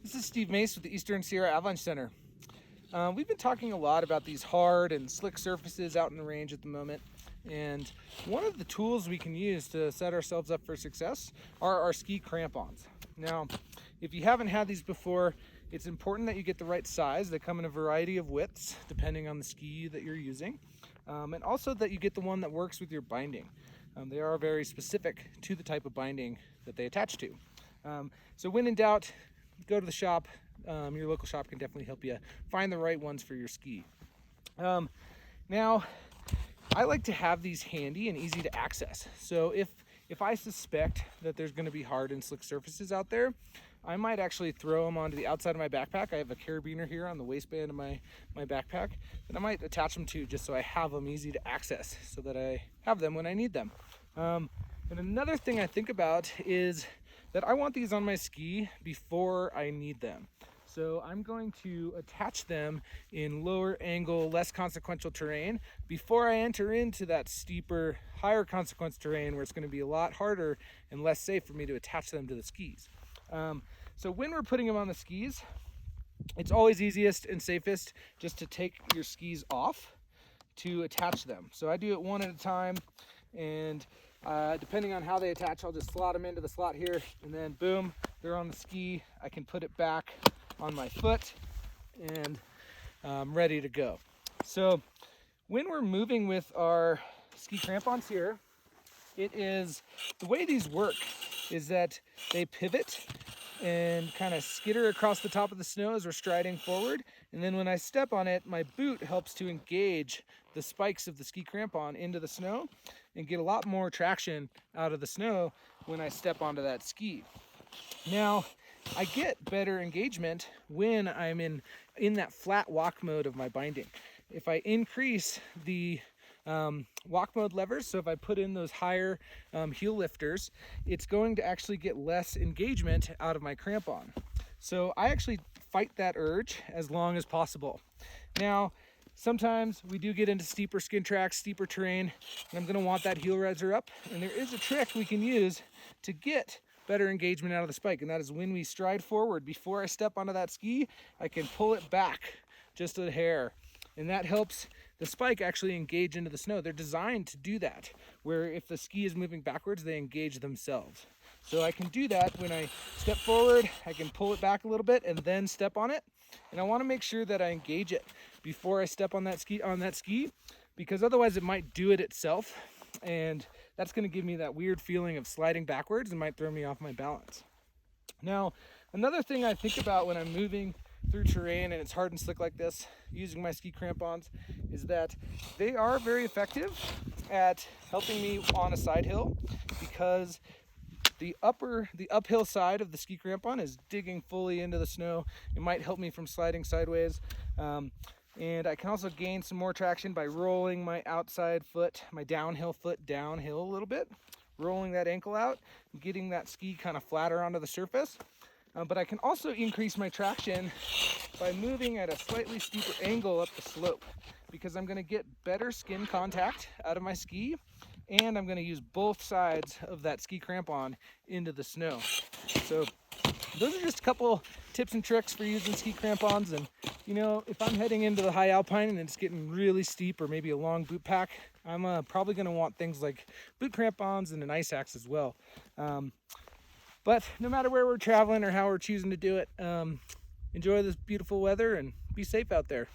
This is Steve Mace with the Eastern Sierra Avalanche Center. We've been talking a lot about these hard and slick surfaces out in the range at the moment. And one of the tools we can use to set ourselves up for success are our ski crampons. Now, if you haven't had these before, it's important that you get the right size. They come in a variety of widths depending on the ski that you're using. And also that you get the one that works with your binding. They are very specific to the type of binding that they attach to. So when in doubt, go to the shop. Your local shop can definitely help you find the right ones for your ski. Now, I like to have these handy and easy to access. So if I suspect that there's going to be hard and slick surfaces out there, I might actually throw them onto the outside of my backpack. I have a carabiner here on the waistband of my backpack that I might attach them to just so I have them easy to access so that I have them when I need them. And another thing I think about is that I want these on my ski before I need them. So I'm going to attach them in lower angle, less consequential terrain before I enter into that steeper, higher consequence terrain where it's going to be a lot harder and less safe for me to attach them to the skis. So when we're putting them on the skis, it's always easiest and safest just to take your skis off to attach them. So I do it one at a time, and depending on how they attach, I'll just slot them into the slot here, and then boom, they're on the ski. I can put it back on my foot and I'm ready to go. So when we're moving with our ski crampons here, the way these work is that they pivot and kind of skitter across the top of the snow as we're striding forward. And then when I step on it, my boot helps to engage the spikes of the ski crampon into the snow and get a lot more traction out of the snow when I step onto that ski. Now, I get better engagement when I'm in that flat walk mode of my binding. If I increase the walk mode levers, so if I put in those higher heel lifters, it's going to actually get less engagement out of my crampon. So I actually fight that urge as long as possible. Now, sometimes we do get into steeper skin tracks, steeper terrain, and I'm going to want that heel riser up. And there is a trick we can use to get better engagement out of the spike, and that is when we stride forward. Before I step onto that ski, I can pull it back just a hair, and that helps the spike actually engage into the snow. They're designed to do that, where if the ski is moving backwards, they engage themselves. So I can do that when I step forward. I can pull it back a little bit and then step on it, and I want to make sure that I engage it before I step on that ski, because otherwise it might do it itself, and that's going to give me that weird feeling of sliding backwards and might throw me off my balance. Now, another thing I think about when I'm moving through terrain and it's hard and slick like this, using my ski crampons, is that they are very effective at helping me on a side hill, because the uphill side of the ski crampon is digging fully into the snow. It might help me from sliding sideways. And I can also gain some more traction by rolling my outside foot, my downhill foot downhill a little bit, rolling that ankle out, getting that ski kind of flatter onto the surface. But I can also increase my traction by moving at a slightly steeper angle up the slope, because I'm going to get better skin contact out of my ski, and I'm going to use both sides of that ski crampon into the snow. So those are just a couple tips and tricks for using ski crampons. And you know, if I'm heading into the high alpine and it's getting really steep, or maybe a long boot pack, I'm probably going to want things like boot crampons and an ice axe as well. But no matter where we're traveling or how we're choosing to do it, enjoy this beautiful weather and be safe out there.